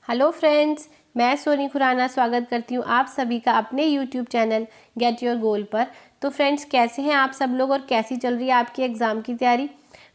Hello friends, मैं सोनी खुराना स्वागत करती हूँ आप सभी का अपने YouTube channel get your goal पर। तो फ्रेंड्स, कैसे हैं आप सब लोग और कैसी चल रही है आपकी एग्ज़ाम की तैयारी।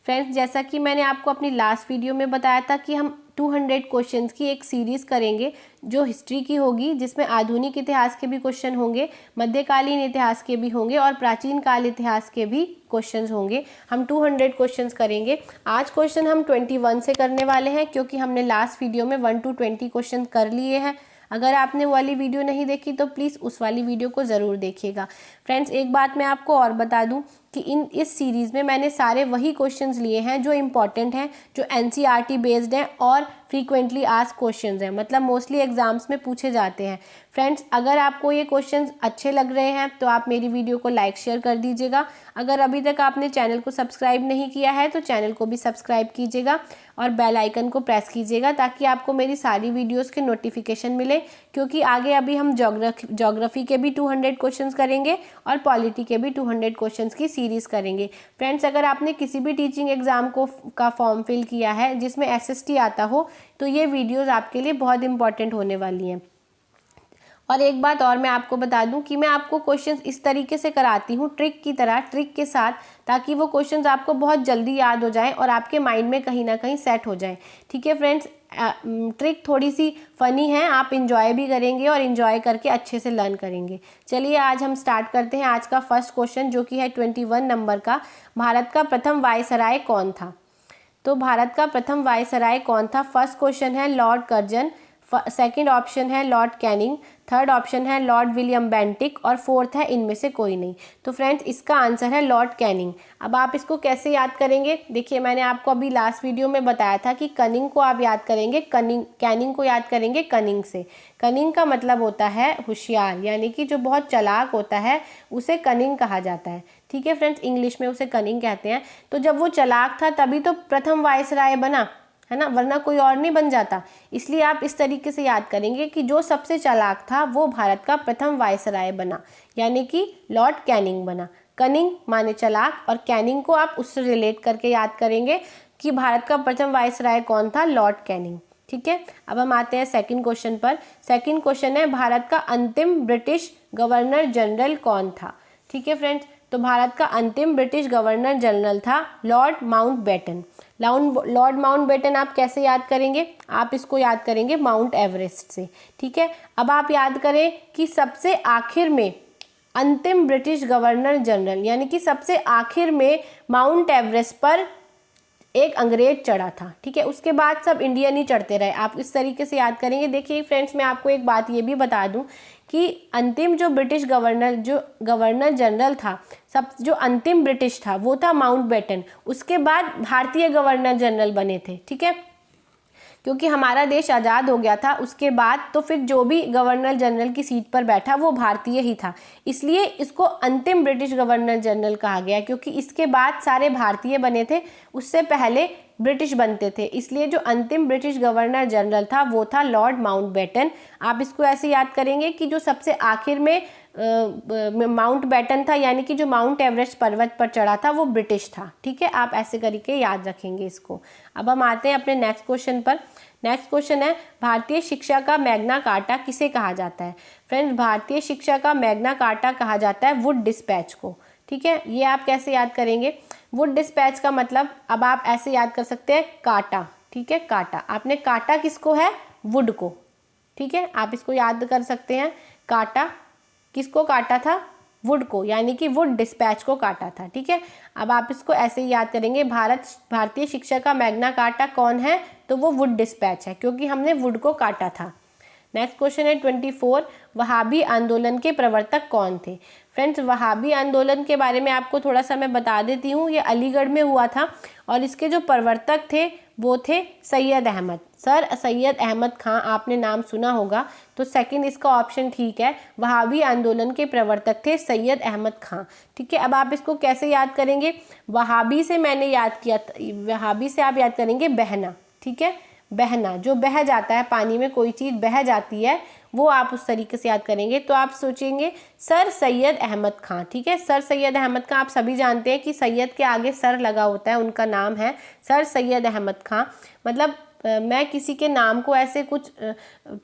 फ्रेंड्स, जैसा कि मैंने आपको अपनी लास्ट वीडियो में बताया था कि हम 200 क्वेश्चंस की एक सीरीज़ करेंगे जो हिस्ट्री की होगी, जिसमें आधुनिक इतिहास के भी क्वेश्चन होंगे, मध्यकालीन इतिहास के भी होंगे और प्राचीन काल इतिहास के भी क्वेश्चंस होंगे। हम 200 क्वेश्चंस करेंगे। आज क्वेश्चन हम 21 से करने वाले हैं, क्योंकि हमने लास्ट वीडियो में 1 to 20 क्वेश्चन कर लिए हैं। अगर आपने वो वाली वीडियो नहीं देखी तो प्लीज़ उस वाली वीडियो को ज़रूर देखिएगा। फ्रेंड्स, एक बात मैं आपको और बता दूं कि इस सीरीज़ में मैंने सारे वही क्वेश्चंस लिए हैं जो इम्पॉर्टेंट हैं, जो एनसीईआरटी बेस्ड हैं और फ्रीक्वेंटली आस्क्ड क्वेश्चंस हैं, मतलब मोस्टली एग्जाम्स में पूछे जाते हैं। फ्रेंड्स, अगर आपको ये क्वेश्चंस अच्छे लग रहे हैं तो आप मेरी वीडियो को लाइक शेयर कर दीजिएगा। अगर अभी तक आपने चैनल को सब्सक्राइब नहीं किया है तो चैनल को भी सब्सक्राइब कीजिएगा और बेल आइकन को प्रेस कीजिएगा, ताकि आपको मेरी सारी वीडियोस के नोटिफिकेशन मिले। क्योंकि आगे अभी हम ज्योग्राफी के भी 200 क्वेश्चंस करेंगे और पॉलिटी के भी 200 क्वेश्चंस की सीरीज़ करेंगे। फ्रेंड्स, अगर आपने किसी भी टीचिंग एग्ज़ाम का फॉर्म फिल किया है जिसमें एसएसटी आता हो तो ये वीडियोज़ आपके लिए बहुत इंपॉर्टेंट होने वाली हैं। और एक बात और मैं आपको बता दूं कि मैं आपको क्वेश्चंस इस तरीके से कराती हूं, ट्रिक की तरह, ट्रिक के साथ, ताकि वो क्वेश्चंस आपको बहुत जल्दी याद हो जाएं और आपके माइंड में कहीं ना कहीं सेट हो जाएं। ठीक है फ्रेंड्स, ट्रिक थोड़ी सी फ़नी है, आप इंजॉय भी करेंगे और इंजॉय करके अच्छे से लर्न करेंगे। चलिए आज हम स्टार्ट करते हैं आज का फर्स्ट क्वेश्चन, जो कि है 21 नंबर का। भारत का प्रथम वायसराय कौन था? तो भारत का प्रथम वायसराय कौन था? फर्स्ट क्वेश्चन है लॉर्ड कर्जन, सेकंड ऑप्शन है लॉर्ड कैनिंग, थर्ड ऑप्शन है लॉर्ड विलियम बेंटिक और फोर्थ है इनमें से कोई नहीं। तो फ्रेंड्स, इसका आंसर है लॉर्ड कैनिंग। अब आप इसको कैसे याद करेंगे? देखिए, मैंने आपको अभी लास्ट वीडियो में बताया था कि कनिंग को आप याद करेंगे कैनिंग को याद करेंगे कनिंग से। कनिंग का मतलब होता है होशियार, यानी कि जो बहुत चालाक होता है उसे कनिंग कहा जाता है। ठीक है फ्रेंड्स, इंग्लिश में उसे कनिंग कहते हैं। तो जब वो चालाक था तभी तो प्रथम वायसराय बना, है ना, वरना कोई और नहीं बन जाता। इसलिए आप इस तरीके से याद करेंगे कि जो सबसे चालाक था वो भारत का प्रथम वायसराय बना, यानी कि लॉर्ड कैनिंग बना। कनिंग माने चालाक और कैनिंग को आप उससे रिलेट करके याद करेंगे कि भारत का प्रथम वायसराय कौन था? Lord Canning. ठीक है, अब हम आते हैं सेकंड क्वेश्चन पर। सेकंड क्वेश्चन है भारत का अंतिम ब्रिटिश गवर्नर जनरल कौन था? ठीक है फ्रेंड्स, तो भारत का अंतिम ब्रिटिश गवर्नर जनरल था लॉर्ड माउंटबेटन। लॉर्ड माउंटबेटन आप कैसे याद करेंगे? आप इसको याद करेंगे माउंट एवरेस्ट से। ठीक है, अब आप याद करें कि सबसे आखिर में अंतिम ब्रिटिश गवर्नर जनरल, यानी कि सबसे आखिर में माउंट एवरेस्ट पर एक अंग्रेज चढ़ा था। ठीक है, उसके बाद सब इंडियन ही चढ़ते रहे। आप इस तरीके से याद करेंगे। देखिए फ्रेंड्स, मैं आपको एक बात ये भी बता दूं कि अंतिम जो ब्रिटिश गवर्नर जनरल था, सब जो अंतिम ब्रिटिश था वो था माउंटबेटन। उसके बाद भारतीय गवर्नर जनरल बने थे। ठीक है, क्योंकि हमारा देश आज़ाद हो गया था उसके बाद, तो फिर जो भी गवर्नर जनरल की सीट पर बैठा वो भारतीय ही था, इसलिए इसको अंतिम ब्रिटिश गवर्नर जनरल कहा गया। क्योंकि इसके बाद सारे भारतीय बने थे, उससे पहले ब्रिटिश बनते थे, इसलिए जो अंतिम ब्रिटिश गवर्नर जनरल था वो था लॉर्ड माउंटबेटन। आप इसको ऐसे याद करेंगे कि जो सबसे आखिर में माउंटबेटन था, यानी कि जो माउंट एवरेस्ट पर्वत पर चढ़ा था वो ब्रिटिश था। ठीक है, आप ऐसे करके याद रखेंगे इसको। अब हम आते हैं अपने नेक्स्ट क्वेश्चन पर। नेक्स्ट क्वेश्चन है भारतीय शिक्षा का मैग्ना कार्टा किसे कहा जाता है? फ्रेंड्स, भारतीय शिक्षा का मैग्ना कार्टा कहा जाता है वुड डिस्पैच को। ठीक है, ये आप कैसे याद करेंगे? वुड डिस्पैच का मतलब अब आप ऐसे याद कर सकते हैं काटा। ठीक है, काटा, आपने काटा किसको है? वुड को। ठीक है, आप इसको याद कर सकते हैं। काटा किसको काटा था? वुड को, यानी कि वुड डिस्पैच को काटा था। ठीक है, अब आप इसको ऐसे ही याद करेंगे, भारतीय शिक्षा का मैग्ना कार्टा कौन है? तो वो वुड डिस्पैच है, क्योंकि हमने वुड को काटा था। नेक्स्ट क्वेश्चन है 24, वहाबी आंदोलन के प्रवर्तक कौन थे? फ्रेंड्स, वहाबी आंदोलन के बारे में आपको थोड़ा सा मैं बता देती हूँ। ये अलीगढ़ में हुआ था और इसके जो प्रवर्तक थे वो थे सैयद अहमद। सर सैयद अहमद खां, आपने नाम सुना होगा, तो सेकंड इसका ऑप्शन ठीक है। वहाबी आंदोलन के प्रवर्तक थे सैयद अहमद खां। ठीक है, अब आप इसको कैसे याद करेंगे? वहाबी से मैंने याद किया, वहाबी से आप याद करेंगे बहना। ठीक है, बहना, जो बह जाता है पानी में, कोई चीज़ बह जाती है, वो आप उस तरीके से याद करेंगे। तो आप सोचेंगे सर सैयद अहमद खां। ठीक है, सर सैयद अहमद खां, आप सभी जानते हैं कि सैयद के आगे सर लगा होता है, उनका नाम है सर सैयद अहमद खां। मतलब मैं किसी के नाम को ऐसे कुछ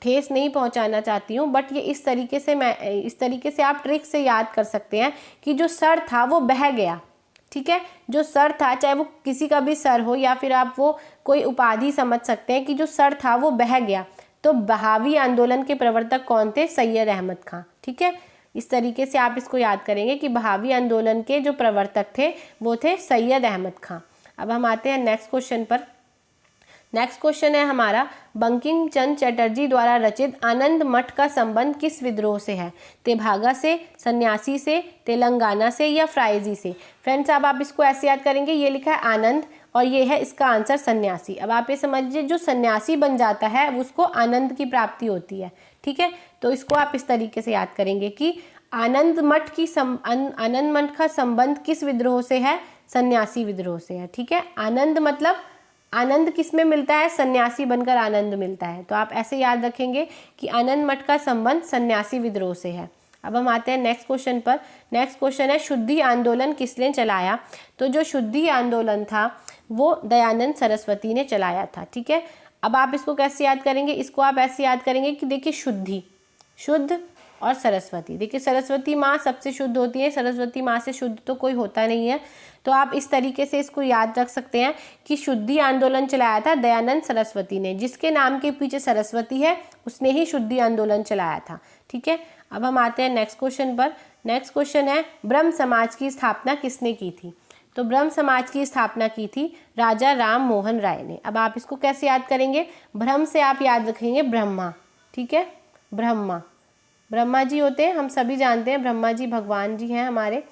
ठेस नहीं पहुंचाना चाहती हूँ, बट ये इस तरीके से आप ट्रिक से याद कर सकते हैं कि जो सर था वो बह गया। ठीक है, जो सर था, चाहे वो किसी का भी सर हो या फिर आप वो कोई उपाधि समझ सकते हैं कि जो सर था वो बह गया। तो बहावी आंदोलन के प्रवर्तक कौन थे? सैयद अहमद खां। ठीक है, इस तरीके से आप इसको याद करेंगे कि बहावी आंदोलन के जो प्रवर्तक थे वो थे सैयद अहमद खां। अब हम आते हैं नेक्स्ट क्वेश्चन पर। नेक्स्ट क्वेश्चन है हमारा, बंकिम चंद्र चटर्जी द्वारा रचित आनंद मठ का संबंध किस विद्रोह से है? तेभागा से, सन्यासी से, तेलंगाना से या फ्राइजी से? फ्रेंड्स अब आप इसको ऐसे याद करेंगे, ये लिखा है आनंद और ये है इसका आंसर सन्यासी। अब आप ये समझिए, जो सन्यासी बन जाता है उसको आनंद की प्राप्ति होती है। ठीक है, तो इसको आप इस तरीके से याद करेंगे कि आनंद मठ का संबंध किस विद्रोह से है? सन्यासी विद्रोह से है। ठीक है, आनंद मतलब आनंद किस में मिलता है? सन्यासी बनकर आनंद मिलता है। तो आप ऐसे याद रखेंगे कि आनंद मठ का संबंध सन्यासी विद्रोह से है। अब हम आते हैं नेक्स्ट क्वेश्चन पर। नेक्स्ट क्वेश्चन है, शुद्धि आंदोलन किसने चलाया? तो जो शुद्धि आंदोलन था वो दयानंद सरस्वती ने चलाया था। ठीक है, अब आप इसको कैसे याद करेंगे? इसको आप ऐसे याद करेंगे कि देखिए शुद्धि, शुद्ध और सरस्वती। देखिए सरस्वती माँ सबसे शुद्ध होती है, सरस्वती माँ से शुद्ध तो कोई होता नहीं है। तो आप इस तरीके से इसको याद रख सकते हैं कि शुद्धि आंदोलन चलाया था दयानंद सरस्वती ने। जिसके नाम के पीछे सरस्वती है उसने ही शुद्धि आंदोलन चलाया था। ठीक है, अब हम आते हैं नेक्स्ट क्वेश्चन पर। नेक्स्ट क्वेश्चन है, ब्रह्म समाज की स्थापना किसने की थी? तो ब्रह्म समाज की स्थापना की थी राजा राम मोहन राय ने। अब आप इसको कैसे याद करेंगे? ब्रह्म से आप याद रखेंगे ब्रह्मा। ठीक है, ब्रह्मा जी होते हैं, हम सभी जानते हैं ब्रह्मा जी भगवान जी हैं हमारे।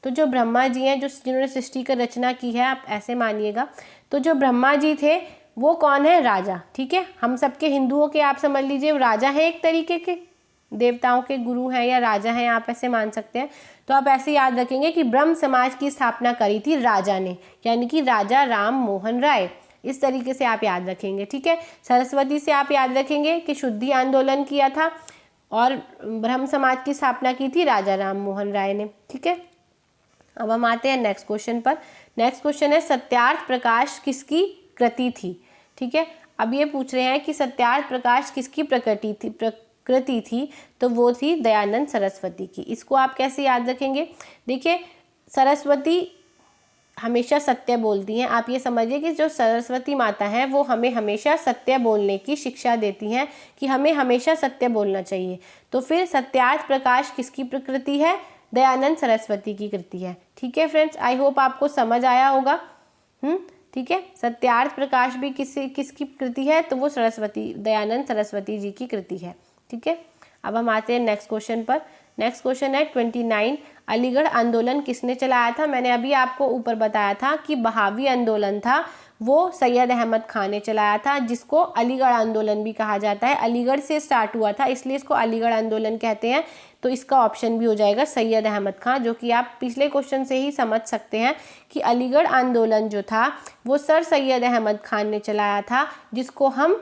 तो जो ब्रह्मा जी हैं, जिन्होंने सृष्टि की रचना की है, आप ऐसे मानिएगा। तो जो ब्रह्मा जी थे वो कौन है? राजा। ठीक है, हम सबके हिंदुओं के आप समझ लीजिए राजा हैं, एक तरीके के देवताओं के गुरु हैं या राजा हैं, आप ऐसे मान सकते हैं। तो आप ऐसे याद रखेंगे कि ब्रह्म समाज की स्थापना करी थी राजा ने, यानी कि राजा राम मोहन राय। इस तरीके से आप याद रखेंगे। ठीक है, सरस्वती से आप याद रखेंगे कि शुद्धि आंदोलन किया था और ब्रह्म समाज की स्थापना की थी राजा राम मोहन राय ने। ठीक है, अब हम आते हैं नेक्स्ट क्वेश्चन पर। नेक्स्ट क्वेश्चन है, सत्यार्थ प्रकाश किसकी कृति थी? ठीक है, अब ये पूछ रहे हैं कि सत्यार्थ प्रकाश किसकी प्रकृति थी? तो वो थी दयानंद सरस्वती की। इसको आप कैसे याद रखेंगे? देखिए सरस्वती हमेशा सत्य बोलती हैं। आप ये समझिए कि जो सरस्वती माता हैं वो हमें हमेशा सत्य बोलने की शिक्षा देती हैं कि हमें हमेशा सत्य बोलना चाहिए। तो फिर सत्यार्थ प्रकाश किसकी प्रकृति है? दयानंद सरस्वती की कृति है। ठीक है फ्रेंड्स, आई होप आपको समझ आया होगा। ठीक है, सत्यार्थ प्रकाश भी किसकी कृति है? तो वो दयानंद सरस्वती जी की कृति है। ठीक है, अब हम आते हैं नेक्स्ट क्वेश्चन पर। नेक्स्ट क्वेश्चन है 29, अलीगढ़ आंदोलन किसने चलाया था? मैंने अभी आपको ऊपर बताया था कि बहावी आंदोलन था वो सैयद अहमद खां ने चलाया था, जिसको अलीगढ़ आंदोलन भी कहा जाता है। अलीगढ़ से स्टार्ट हुआ था इसलिए इसको अलीगढ़ आंदोलन कहते हैं। तो इसका ऑप्शन भी हो जाएगा सैयद अहमद खां, जो कि आप पिछले क्वेश्चन से ही समझ सकते हैं कि अलीगढ़ आंदोलन जो था वो सर सैयद अहमद खान ने चलाया था, जिसको हम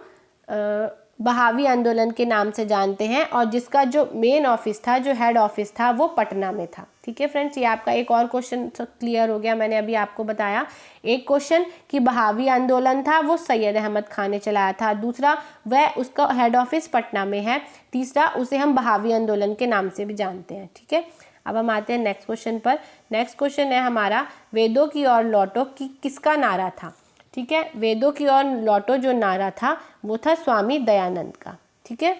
बहावी आंदोलन के नाम से जानते हैं और जिसका जो मेन ऑफिस था, जो हेड ऑफिस था, वो पटना में था। ठीक है फ्रेंड्स, ये आपका एक और क्वेश्चन क्लियर हो गया। मैंने अभी आपको बताया एक क्वेश्चन कि बहावी आंदोलन था वो सैयद अहमद खान ने चलाया था, दूसरा वह उसका हेड ऑफिस पटना में है, तीसरा उसे हम बहावी आंदोलन के नाम से भी जानते हैं। ठीक है, अब हम आते हैं नेक्स्ट क्वेश्चन पर। नेक्स्ट क्वेश्चन है हमारा, वेदों की ओर लौटो किसका नारा था? ठीक है, वेदों की ओर लौटो जो नारा था वो था स्वामी दयानंद का। ठीक है,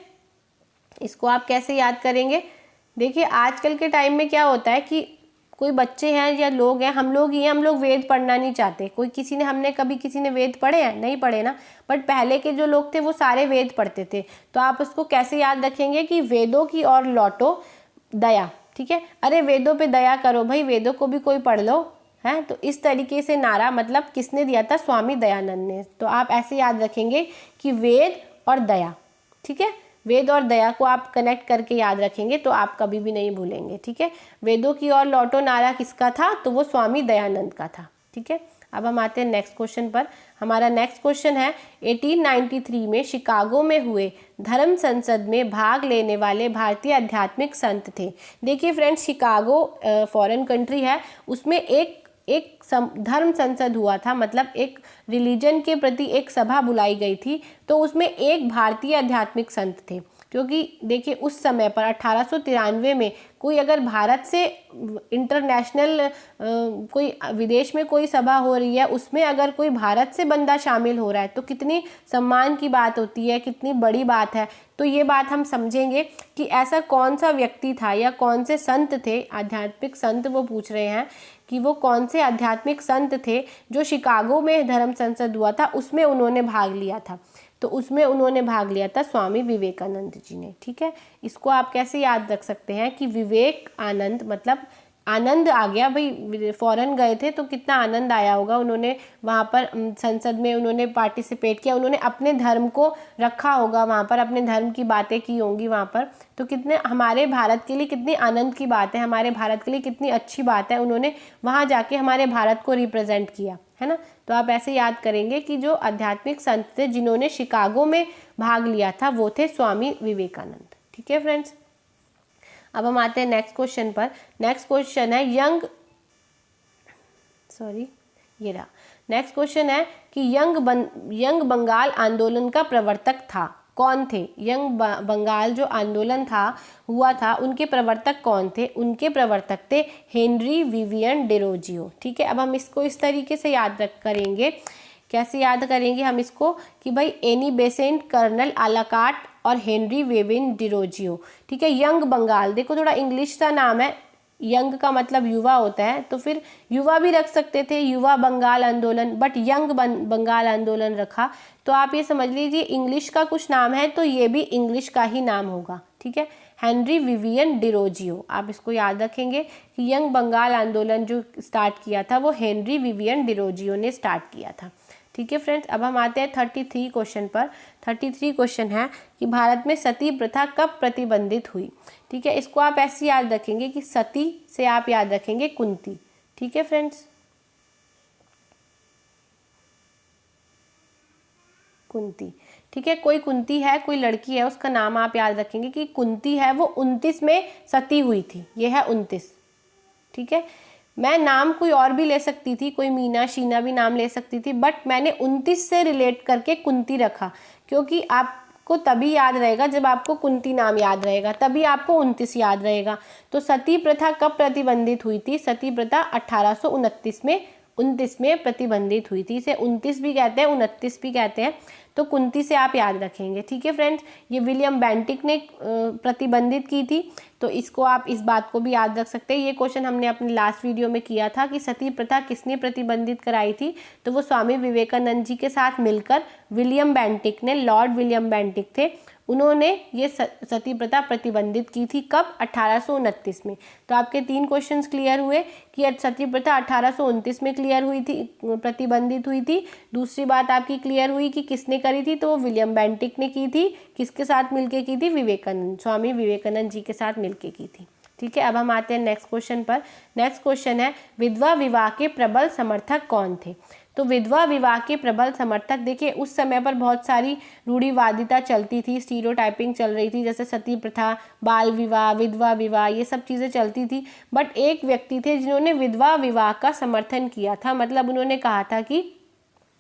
इसको आप कैसे याद करेंगे? देखिए आजकल के टाइम में क्या होता है कि कोई बच्चे हैं या लोग हैं, हम लोग वेद पढ़ना नहीं चाहते। हमने कभी किसी ने वेद पढ़े हैं? नहीं पढ़े ना। बट पहले के जो लोग थे वो सारे वेद पढ़ते थे। तो आप उसको कैसे याद रखेंगे कि वेदों की ओर लौटो दया। ठीक है, अरे वेदों पे दया करो भाई, वेदों को भी कोई पढ़ लो है। तो इस तरीके से नारा मतलब किसने दिया था? स्वामी दयानंद ने। तो आप ऐसे याद रखेंगे कि वेद और दया। ठीक है, वेद और दया को आप कनेक्ट करके याद रखेंगे तो आप कभी भी नहीं भूलेंगे। ठीक है, वेदों की ओर लौटो नारा किसका था? तो वो स्वामी दयानंद का था। ठीक है, अब हम आते हैं नेक्स्ट क्वेश्चन पर। हमारा नेक्स्ट क्वेश्चन है 1893 में शिकागो में हुए धर्म संसद में भाग लेने वाले भारतीय आध्यात्मिक संत थे। देखिए फ्रेंड्स, शिकागो फॉरेन कंट्री है, उसमें एक धर्म संसद हुआ था, मतलब एक रिलीजन के प्रति एक सभा बुलाई गई थी, तो उसमें एक भारतीय आध्यात्मिक संत थे। क्योंकि देखिए उस समय पर 1893 में कोई अगर भारत से इंटरनेशनल कोई विदेश में कोई सभा हो रही है, उसमें अगर कोई भारत से बंदा शामिल हो रहा है तो कितनी सम्मान की बात होती है, कितनी बड़ी बात है। तो ये बात हम समझेंगे कि ऐसा कौन सा व्यक्ति था या कौन से संत थे, आध्यात्मिक संत वो पूछ रहे हैं कि वो कौन से आध्यात्मिक संत थे जो शिकागो में धर्म संसद हुआ था उसमें उन्होंने भाग लिया था। तो उसमें उन्होंने भाग लिया था स्वामी विवेकानंद जी ने। ठीक है, इसको आप कैसे याद रख सकते हैं कि विवेक आनंद, मतलब आनंद आ गया भाई, फॉरेन गए थे तो कितना आनंद आया होगा, उन्होंने वहाँ पर संसद में उन्होंने पार्टिसिपेट किया, उन्होंने अपने धर्म को रखा होगा वहाँ पर, अपने धर्म की बातें की होंगी वहाँ पर। तो कितने हमारे भारत के लिए कितनी आनंद की बात है, हमारे भारत के लिए कितनी अच्छी बात है, उन्होंने वहाँ जाके हमारे भारत को रिप्रेजेंट किया है ना। तो आप ऐसे याद करेंगे कि जो आध्यात्मिक संत थे जिन्होंने शिकागो में भाग लिया था वो थे स्वामी विवेकानंद। ठीक है फ्रेंड्स, अब हम आते हैं नेक्स्ट क्वेश्चन पर। नेक्स्ट क्वेश्चन है नेक्स्ट क्वेश्चन है कि यंग बंगाल आंदोलन का प्रवर्तक था कौन थे। यंग बंगाल जो आंदोलन हुआ था उनके प्रवर्तक कौन थे। उनके प्रवर्तक थे हेनरी विवियन डिरोजियो। ठीक है, अब हम इसको इस तरीके से याद करेंगे, कैसे याद करेंगे हम इसको कि भाई एनी बेसेंट, कर्नल आलाकाट और हेनरी विवियन डिरोजियो। ठीक है, यंग बंगाल, देखो थोड़ा इंग्लिश सा नाम है, यंग का मतलब युवा होता है, तो फिर युवा भी रख सकते थे, युवा बंगाल आंदोलन, बट यंग बंगाल आंदोलन रखा। तो आप ये समझ लीजिए इंग्लिश का कुछ नाम है तो ये भी इंग्लिश का ही नाम होगा। ठीक है, हेनरी विवियन डिरोजियो, आप इसको याद रखेंगे कि यंग बंगाल आंदोलन जो स्टार्ट किया था वो हेनरी विवियन डिरोजियो ने स्टार्ट किया था। ठीक है फ्रेंड्स, अब हम आते हैं 33 क्वेश्चन पर। 33 क्वेश्चन है कि भारत में सती प्रथा कब प्रतिबंधित हुई। ठीक है, इसको आप ऐसे याद रखेंगे कि सती से आप याद रखेंगे कुंती। ठीक है फ्रेंड्स, कुंती। ठीक है, कोई कुंती है, कोई लड़की है, उसका नाम आप याद रखेंगे कि कुंती है, वो 29 में सती हुई थी, ये है 29। ठीक है, मैं नाम कोई और भी ले सकती थी, कोई मीना शीना भी नाम ले सकती थी, बट मैंने 29 से रिलेट करके कुंती रखा, क्योंकि आपको तभी याद रहेगा जब आपको कुंती नाम याद रहेगा, तभी आपको 29 याद रहेगा। तो सती प्रथा कब प्रतिबंधित हुई थी। सती प्रथा 1829 में 29 में प्रतिबंधित हुई थी। इसे 29 भी कहते हैं, 29 भी कहते हैं। तो कुंती से आप याद रखेंगे। ठीक है फ्रेंड्स, ये विलियम बेंटिक ने प्रतिबंधित की थी, तो इसको आप इस बात को भी याद रख सकते हैं। ये क्वेश्चन हमने अपने लास्ट वीडियो में किया था कि सती प्रथा किसने प्रतिबंधित कराई थी, तो वो स्वामी विवेकानंद जी के साथ मिलकर विलियम बेंटिक ने, लॉर्ड विलियम बेंटिक थे, उन्होंने ये सती प्रथा प्रतिबंधित की थी। कब? 1829 में। तो आपके 3 क्वेश्चंस क्लियर हुए कि सती प्रथा 1829 में क्लियर हुई थी, प्रतिबंधित हुई थी। दूसरी बात आपकी क्लियर हुई कि किसने करी थी, तो वो विलियम बेंटिक ने की थी। किसके साथ मिलके की थी? विवेकानंद, स्वामी विवेकानंद जी के साथ मिलके की थी। ठीक है, अब हम आते हैं नेक्स्ट क्वेश्चन पर। नेक्स्ट क्वेश्चन है विधवा विवाह के प्रबल समर्थक कौन थे। तो विधवा विवाह के प्रबल समर्थक, देखिए उस समय पर बहुत सारी रूढ़िवादिता चलती थी, स्टीरियोटाइपिंग चल रही थी, जैसे सती प्रथा, बाल विवाह, विधवा विवाह, ये सब चीज़ें चलती थी। बट एक व्यक्ति थे जिन्होंने विधवा विवाह का समर्थन किया था, मतलब उन्होंने कहा था कि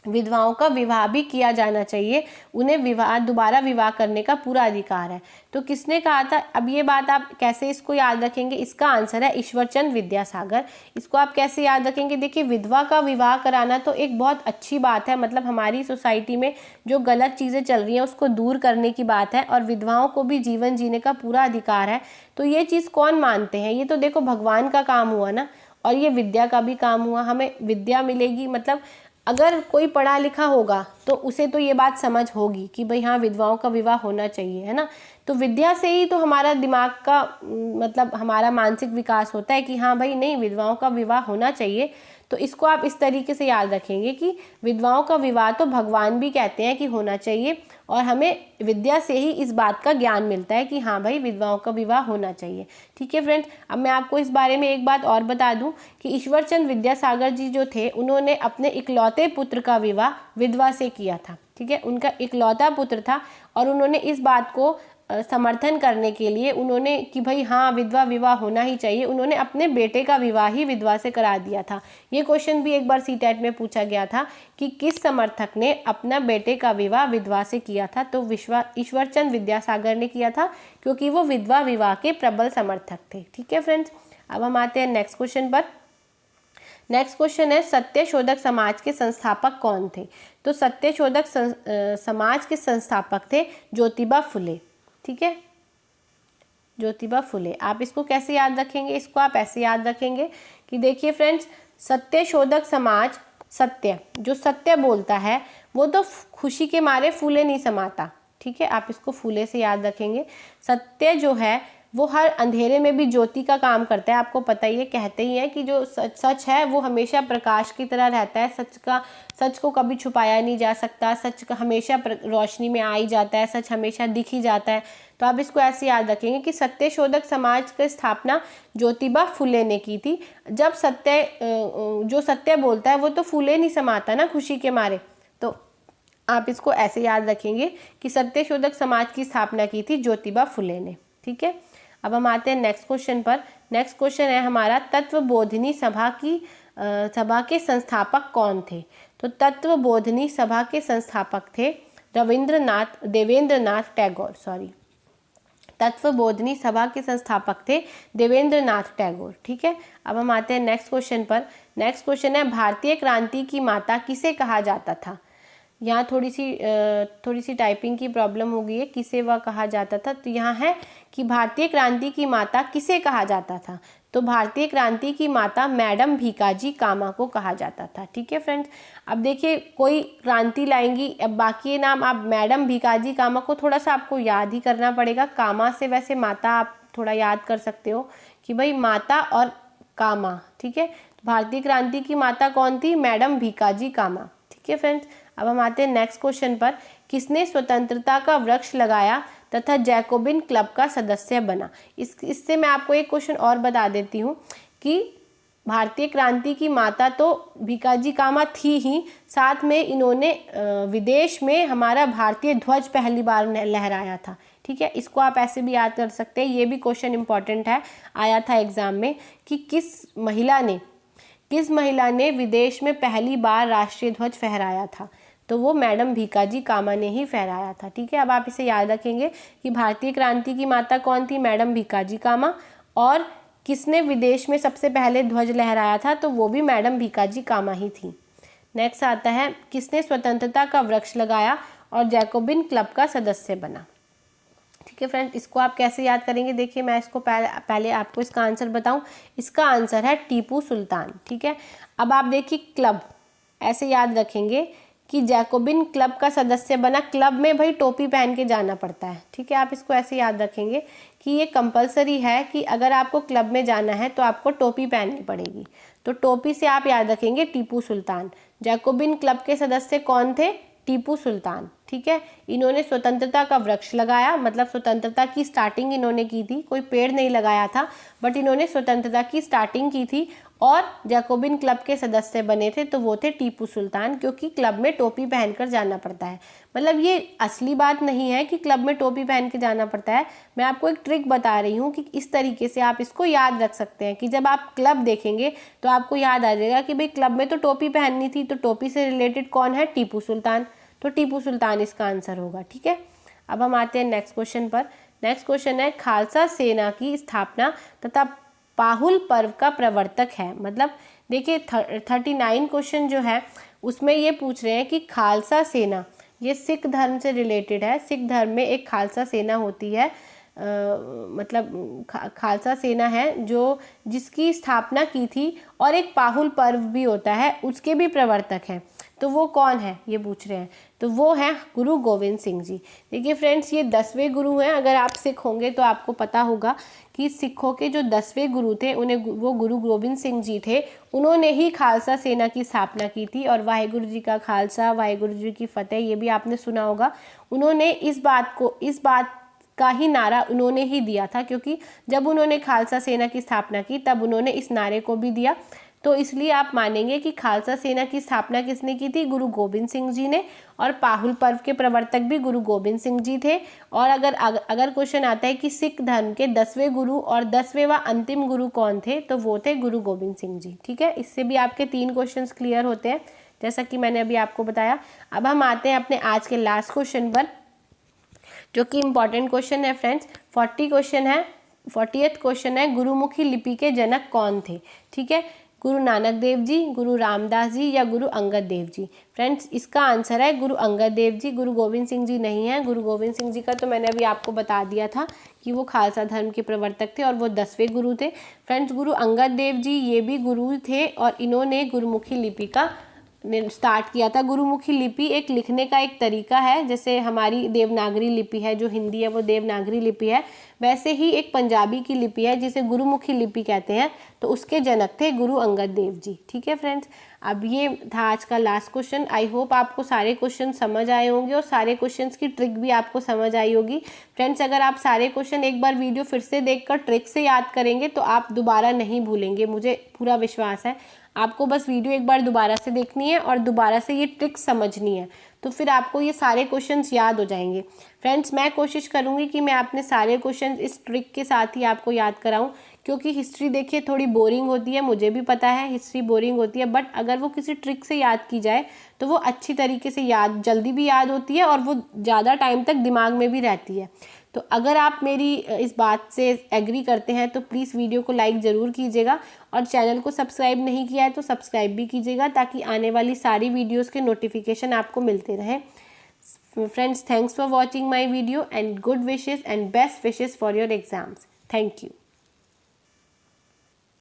विधवाओं का विवाह भी किया जाना चाहिए, उन्हें दोबारा विवाह करने का पूरा अधिकार है। तो किसने कहा था? अब ये बात आप कैसे इसको याद रखेंगे, इसका आंसर है ईश्वरचंद विद्यासागर। इसको आप कैसे याद रखेंगे? देखिए विधवा का विवाह कराना तो एक बहुत अच्छी बात है, मतलब हमारी सोसाइटी में जो गलत चीज़ें चल रही हैं उसको दूर करने की बात है, और विधवाओं को भी जीवन जीने का पूरा अधिकार है। तो ये चीज़ कौन मानते हैं? ये तो देखो भगवान का काम हुआ ना, और ये विद्या का भी काम हुआ। हमें विद्या मिलेगी, मतलब अगर कोई पढ़ा लिखा होगा तो उसे तो ये बात समझ होगी कि भाई हाँ विधवाओं का विवाह होना चाहिए, है ना। तो विद्या से ही तो हमारा दिमाग का मतलब हमारा मानसिक विकास होता है कि हाँ भाई नहीं, विधवाओं का विवाह होना चाहिए। तो इसको आप इस तरीके से याद रखेंगे कि विधवाओं का विवाह तो भगवान भी कहते हैं कि होना चाहिए, और हमें विद्या से ही इस बात का ज्ञान मिलता है कि हाँ भाई विधवाओं का विवाह होना चाहिए। ठीक है फ्रेंड्स, अब मैं आपको इस बारे में एक बात और बता दूं कि ईश्वरचंद विद्यासागर जी जो थे, उन्होंने अपने इकलौते पुत्र का विवाह विधवा से किया था। ठीक है, उनका इकलौता पुत्र था, और उन्होंने इस बात को समर्थन करने के लिए उन्होंने कि भाई हाँ विधवा विवाह होना ही चाहिए, उन्होंने अपने बेटे का विवाह ही विधवा से करा दिया था। ये क्वेश्चन भी एक बार सीटेट में पूछा गया था कि किस समर्थक ने अपना बेटे का विवाह विधवा से किया था, तो ईश्वरचंद विद्यासागर ने किया था, क्योंकि वो विधवा विवाह के प्रबल समर्थक थे। ठीक है फ्रेंड्स, अब हम आते हैं नेक्स्ट क्वेश्चन पर। नेक्स्ट क्वेश्चन है सत्यशोधक समाज के संस्थापक कौन थे? तो सत्यशोधक समाज के संस्थापक थे ज्योतिबा फुले। ठीक है, ज्योतिबा फुले। आप इसको कैसे याद रखेंगे? इसको आप ऐसे याद रखेंगे कि देखिए फ्रेंड्स, सत्यशोधक समाज, सत्य, जो सत्य बोलता है वो तो खुशी के मारे फूले नहीं समाता। ठीक है, आप इसको फूले से याद रखेंगे। सत्य जो है वो हर अंधेरे में भी ज्योति का काम करता है। आपको पता ही है, कहते ही हैं कि जो सच है वो हमेशा प्रकाश की तरह रहता है। सच को कभी छुपाया नहीं जा सकता। सच का हमेशा रोशनी में आ ही जाता है। सच हमेशा दिख ही जाता है। तो आप इसको ऐसे याद रखेंगे कि सत्यशोधक समाज की स्थापना ज्योतिबा फुले ने की थी। जब जो सत्य बोलता है वो तो फूले नहीं समाता ना खुशी के मारे। तो आप इसको ऐसे याद रखेंगे कि सत्यशोधक समाज की स्थापना की थी ज्योतिबा फुले ने। ठीक है, अब हम आते हैं नेक्स्ट क्वेश्चन पर। नेक्स्ट क्वेश्चन है हमारा तत्वबोधिनी सभा के संस्थापक कौन थे? तो तत्वबोधिनी सभा के संस्थापक थे देवेंद्रनाथ टैगोर। तत्वबोधिनी सभा के संस्थापक थे देवेंद्रनाथ टैगोर। ठीक है, अब हम आते हैं नेक्स्ट क्वेश्चन पर। नेक्स्ट क्वेश्चन है भारतीय क्रांति की माता किसे कहा जाता था? यहाँ थोड़ी सी टाइपिंग की प्रॉब्लम हो गई है, किसे वह कहा जाता था। तो यहाँ है कि भारतीय क्रांति की माता किसे कहा जाता था? तो भारतीय क्रांति की माता मैडम भीकाजी कामा को कहा जाता था। ठीक है फ्रेंड्स, अब देखिए कोई क्रांति लाएंगी, अब बाकी नाम आप मैडम भीकाजी कामा को थोड़ा सा आपको याद ही करना पड़ेगा। कामा से वैसे माता आप थोड़ा याद कर सकते हो कि भाई माता और कामा। ठीक है, भारतीय क्रांति की माता कौन थी? मैडम भीकाजी कामा। ठीक है फ्रेंड्स, अब हम आते हैं नेक्स्ट क्वेश्चन पर। किसने स्वतंत्रता का वृक्ष लगाया तथा जैकोबिन क्लब का सदस्य बना? इससे मैं आपको एक क्वेश्चन और बता देती हूँ कि भारतीय क्रांति की माता तो भीकाजी कामा थी ही, साथ में इन्होंने विदेश में हमारा भारतीय ध्वज पहली बार लहराया था। ठीक है, इसको आप ऐसे भी याद कर सकते हैं। ये भी क्वेश्चन इंपॉर्टेंट है, आया था एग्जाम में कि किस महिला ने विदेश में पहली बार राष्ट्रीय ध्वज फहराया था? तो वो मैडम भीकाजी कामा ने ही फहराया था। ठीक है, अब आप इसे याद रखेंगे कि भारतीय क्रांति की माता कौन थी? मैडम भीकाजी कामा। और किसने विदेश में सबसे पहले ध्वज लहराया था? तो वो भी मैडम भीकाजी कामा ही थी। नेक्स्ट आता है किसने स्वतंत्रता का वृक्ष लगाया और जैकोबिन क्लब का सदस्य बना? ठीक है फ्रेंड, इसको आप कैसे याद करेंगे? देखिए मैं इसको पहले आपको इसका आंसर बताऊं। इसका आंसर है टीपू सुल्तान। ठीक है, अब आप देखिए क्लब ऐसे याद रखेंगे कि जैकोबिन क्लब का सदस्य बना। क्लब में भाई टोपी पहन के जाना पड़ता है। ठीक है, आप इसको ऐसे याद रखेंगे कि ये कंपलसरी है कि अगर आपको क्लब में जाना है तो आपको टोपी पहननी पड़ेगी। तो टोपी से आप याद रखेंगे टीपू सुल्तान। जैकोबिन क्लब के सदस्य कौन थे? टीपू सुल्तान। ठीक है, इन्होंने स्वतंत्रता का वृक्ष लगाया, मतलब स्वतंत्रता की स्टार्टिंग इन्होंने की थी। कोई पेड़ नहीं लगाया था, बट इन्होंने स्वतंत्रता की स्टार्टिंग की थी। और जैकोबिन क्लब के सदस्य बने थे तो वो थे टीपू सुल्तान, क्योंकि क्लब में टोपी पहनकर जाना पड़ता है। मतलब ये असली बात नहीं है कि क्लब में टोपी पहन के जाना पड़ता है। मैं आपको एक ट्रिक बता रही हूँ कि इस तरीके से आप इसको याद रख सकते हैं कि जब आप क्लब देखेंगे तो आपको याद आ जाएगा कि भाई क्लब में तो टोपी पहननी थी, तो टोपी से रिलेटेड कौन है? टीपू सुल्तान। तो टीपू सुल्तान इसका आंसर होगा। ठीक है, अब हम आते हैं नेक्स्ट क्वेश्चन पर। नेक्स्ट क्वेश्चन है खालसा सेना की स्थापना तथा पाहुल पर्व का प्रवर्तक है। मतलब देखिए 39 क्वेश्चन जो है उसमें ये पूछ रहे हैं कि खालसा सेना, ये सिख धर्म से रिलेटेड है। सिख धर्म में एक खालसा सेना होती है, मतलब खालसा सेना है जो जिसकी स्थापना की थी, और एक पाहुल पर्व भी होता है, उसके भी प्रवर्तक हैं। तो वो कौन है ये पूछ रहे हैं। तो वो है गुरु गोविंद सिंह जी। देखिए फ्रेंड्स, ये 10वें गुरु हैं। अगर आप सिख होंगे तो आपको पता होगा कि सिखों के जो 10वें गुरु थे वो गुरु गोविंद सिंह जी थे। उन्होंने ही खालसा सेना की स्थापना की थी। और वाहेगुरु जी का खालसा, वाहेगुरु जी की फतेह, ये भी आपने सुना होगा। उन्होंने इस बात का ही नारा उन्होंने ही दिया था, क्योंकि जब उन्होंने खालसा सेना की स्थापना की तब उन्होंने इस नारे को भी दिया। तो इसलिए आप मानेंगे कि खालसा सेना की स्थापना किसने की थी, गुरु गोबिंद सिंह जी ने, और पाहुल पर्व के प्रवर्तक भी गुरु गोबिंद सिंह जी थे। और अगर क्वेश्चन आता है कि सिख धर्म के 10वें गुरु और 10वें व अंतिम गुरु कौन थे, तो वो थे गुरु गोबिंद सिंह जी। ठीक है, इससे भी आपके 3 क्वेश्चंस क्लियर होते हैं, जैसा कि मैंने अभी आपको बताया। अब हम आते हैं अपने आज के लास्ट क्वेश्चन पर, जो कि इम्पॉर्टेंट क्वेश्चन है फ्रेंड्स। 40th क्वेश्चन है, गुरुमुखी लिपि के जनक कौन थे। ठीक है, गुरु नानक देव जी, गुरु रामदास जी या गुरु अंगद देव जी। फ्रेंड्स, इसका आंसर है गुरु अंगद देव जी। गुरु गोविंद सिंह जी नहीं है। गुरु गोविंद सिंह जी का तो मैंने अभी आपको बता दिया था कि वो खालसा धर्म के प्रवर्तक थे और वो 10वें गुरु थे। फ्रेंड्स, गुरु अंगद देव जी ये भी गुरु थे और इन्होंने गुरुमुखी लिपि का स्टार्ट किया था। गुरुमुखी लिपि एक लिखने का एक तरीका है, जैसे हमारी देवनागरी लिपि है, जो हिंदी है वो देवनागरी लिपि है, वैसे ही एक पंजाबी की लिपि है जिसे गुरुमुखी लिपि कहते हैं। तो उसके जनक थे गुरु अंगद देव जी। ठीक है फ्रेंड्स, अब ये था आज का लास्ट क्वेश्चन। आई होप आपको सारे क्वेश्चन समझ आए होंगे और सारे क्वेश्चंस की ट्रिक भी आपको समझ आई होगी। फ्रेंड्स, अगर आप सारे क्वेश्चन एक बार वीडियो फिर से देखकर ट्रिक से याद करेंगे तो आप दोबारा नहीं भूलेंगे, मुझे पूरा विश्वास है। आपको बस वीडियो एक बार दोबारा से देखनी है और दोबारा से ये ट्रिक समझनी है, तो फिर आपको ये सारे क्वेश्चंस याद हो जाएंगे। फ्रेंड्स, मैं कोशिश करूँगी कि मैं अपने सारे क्वेश्चंस इस ट्रिक के साथ ही आपको याद कराऊँ, क्योंकि हिस्ट्री देखिए थोड़ी बोरिंग होती है, मुझे भी पता है हिस्ट्री बोरिंग होती है, बट अगर वो किसी ट्रिक से याद की जाए तो वो अच्छी तरीके से जल्दी भी याद होती है और वो ज़्यादा टाइम तक दिमाग में भी रहती है। तो अगर आप मेरी इस बात से एग्री करते हैं तो प्लीज़ वीडियो को लाइक ज़रूर कीजिएगा और चैनल को सब्सक्राइब नहीं किया है तो सब्सक्राइब भी कीजिएगा, ताकि आने वाली सारी वीडियोस के नोटिफिकेशन आपको मिलते रहें। Friends, thanks for watching my video and good wishes and best wishes for your exams. Thank you.